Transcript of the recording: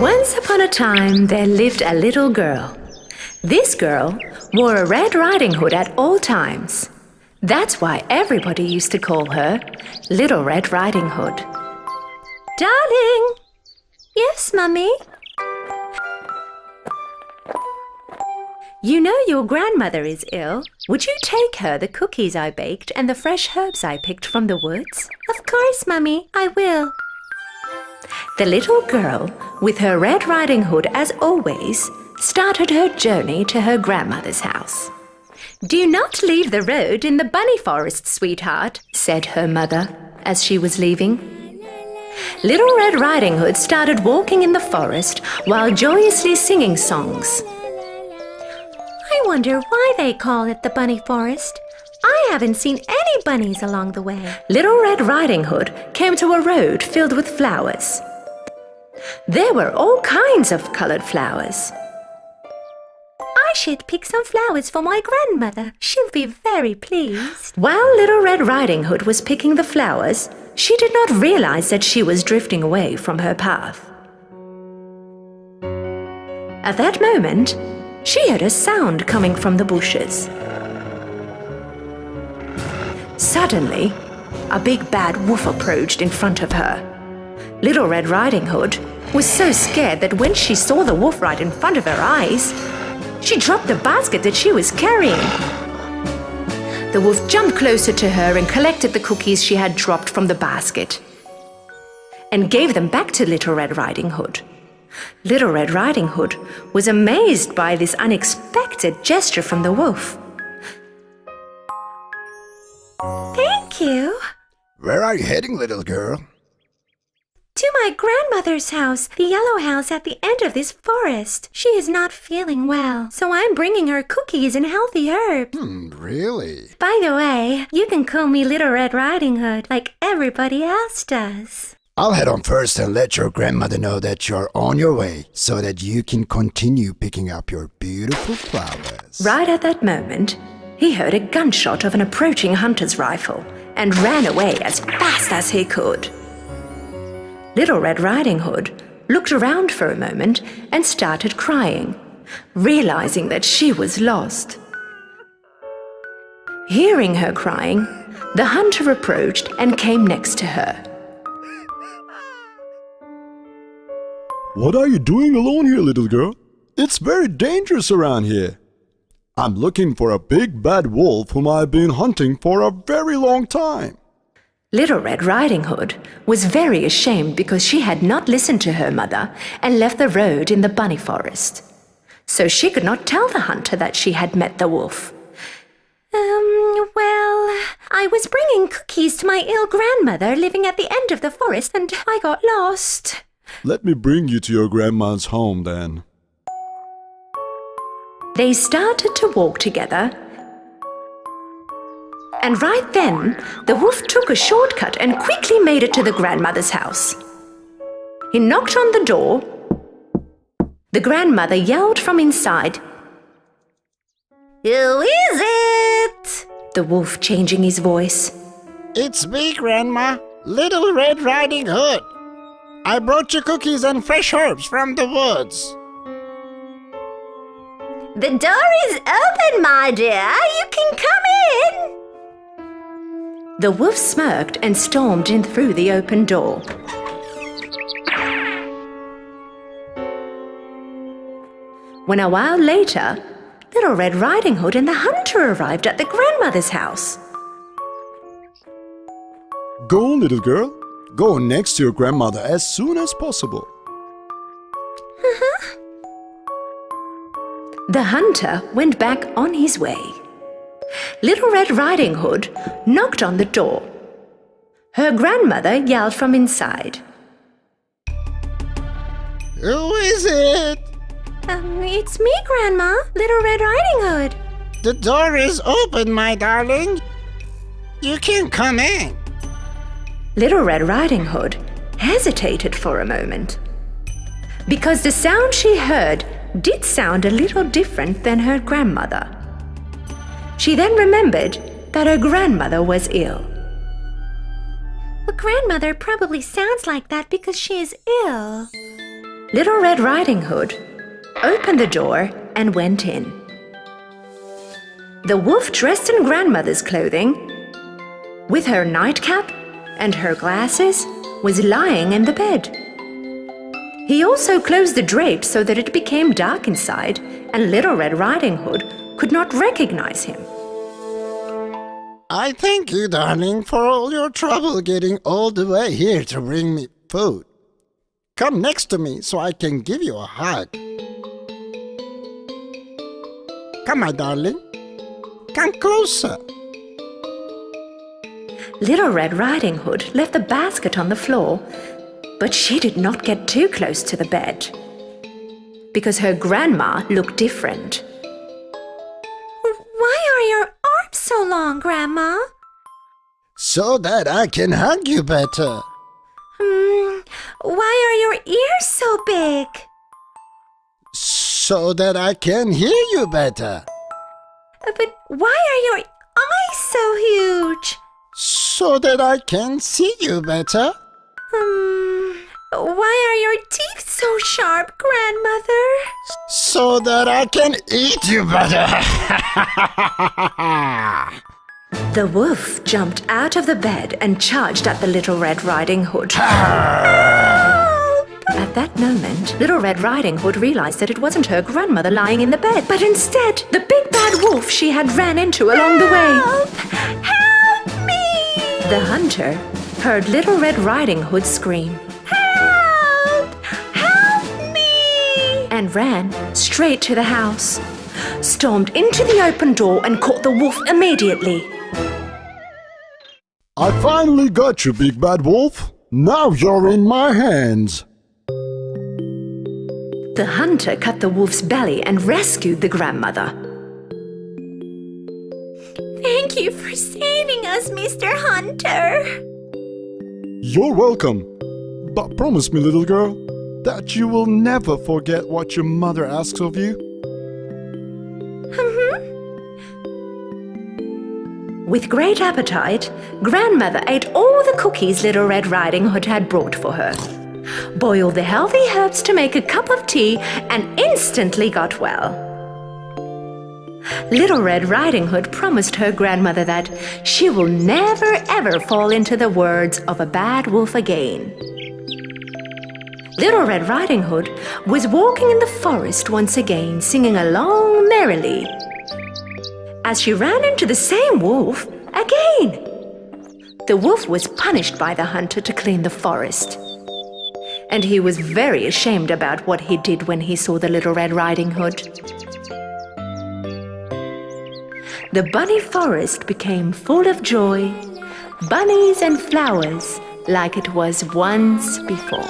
Once upon a time, there lived a little girl. This girl wore a Red Riding Hood at all times. That's why everybody used to call her Little Red Riding Hood. Darling! Yes, Mummy? You know your grandmother is ill. Would you take her the cookies I baked and the fresh herbs I picked from the woods? Of course, Mummy, I will. The little girl, with her Red Riding Hood as always, started her journey to her grandmother's house. "Do not leave the road in the bunny forest, sweetheart," said her mother as she was leaving. Little Red Riding Hood started walking in the forest while joyously singing songs. I wonder why they call it the bunny forest. I haven't seen any bunnies along the way. Little Red Riding Hood came to a road filled with flowers. There were all kinds of colored flowers. I should pick some flowers for my grandmother. She'll be very pleased. While Little Red Riding Hood was picking the flowers, she did not realize that she was drifting away from her path. At that moment, she heard a sound coming from the bushes. Suddenly, a big bad wolf approached in front of her. Little Red Riding Hood was so scared that when she saw the wolf right in front of her eyes, she dropped the basket that she was carrying. The wolf jumped closer to her and collected the cookies she had dropped from the basket and gave them back to Little Red Riding Hood. Little Red Riding Hood was amazed by this unexpected gesture from the wolf. Thank you. Where are you heading, little girl? To my grandmother's house, the yellow house at the end of this forest. She is not feeling well, so I'm bringing her cookies and healthy herbs. Really? By the way, you can call me Little Red Riding Hood like everybody else does. I'll head on first and let your grandmother know that you're on your way so that you can continue picking up your beautiful flowers. Right at that moment, he heard a gunshot of an approaching hunter's rifle and ran away as fast as he could. Little Red Riding Hood looked around for a moment and started crying, realizing that she was lost. Hearing her crying, the hunter approached and came next to her. What are you doing alone here, little girl? It's very dangerous around here. I'm looking for a big bad wolf whom I've been hunting for a very long time. Little Red Riding Hood was very ashamed because she had not listened to her mother and left the road in the bunny forest. So she could not tell the hunter that she had met the wolf. Well, I was bringing cookies to my ill grandmother living at the end of the forest and I got lost. Let me bring you to your grandma's home then. They started to walk together. And right then, the wolf took a shortcut and quickly made it to the grandmother's house. He knocked on the door. The grandmother yelled from inside. "Who is it?" The wolf changing his voice. It's me, Grandma, Little Red Riding Hood. I brought you cookies and fresh herbs from the woods. "The door is open, my dear. You can come in." The wolf smirked and stormed in through the open door. When a while later, Little Red Riding Hood and the hunter arrived at the grandmother's house. Go, little girl. Go next to your grandmother as soon as possible. The hunter went back on his way. Little Red Riding Hood knocked on the door. Her grandmother yelled from inside. Who is it? It's me, Grandma, Little Red Riding Hood. The door is open, my darling. You can come in. Little Red Riding Hood hesitated for a moment, because the sound she heard did sound a little different than her grandmother. She then remembered that her grandmother was ill. Well, grandmother probably sounds like that because she is ill. Little Red Riding Hood opened the door and went in. The wolf, dressed in grandmother's clothing, with her nightcap and her glasses, was lying in the bed. He also closed the drapes so that it became dark inside, and Little Red Riding Hood could not recognize him. I thank you, darling, for all your trouble getting all the way here to bring me food. Come next to me so I can give you a hug. Come, my darling. Come closer. Little Red Riding Hood left the basket on the floor, but she did not get too close to the bed, because her grandma looked different. Why are your arms so long, Grandma? So that I can hug you better. Why are your ears so big? So that I can hear you better. But why are your eyes so huge? So that I can see you better. Why are your teeth so sharp, Grandmother? So that I can eat you better. The wolf jumped out of the bed and charged at the Little Red Riding Hood. At that moment, Little Red Riding Hood realized that it wasn't her grandmother lying in the bed, but instead the big bad wolf she had ran into along the way. Help me! The hunter heard Little Red Riding Hood scream Help me! and ran straight to the house, stormed into the open door and caught the wolf immediately. I finally got you, big bad wolf. Now you're in my hands. The hunter cut the wolf's belly and rescued the grandmother. Thank you for saving us, Mr. Hunter. You're welcome. But promise me, little girl, that you will never forget what your mother asks of you. With great appetite, Grandmother ate all the cookies Little Red Riding Hood had brought for her, boiled the healthy herbs to make a cup of tea, and instantly got well. Little Red Riding Hood promised her grandmother that she will never ever fall into the words of a bad wolf again. Little Red Riding Hood was walking in the forest once again, singing along merrily, as she ran into the same wolf again. The wolf was punished by the hunter to clean the forest, and he was very ashamed about what he did when he saw the Little Red Riding Hood. The bunny forest became full of joy, bunnies and flowers like it was once before.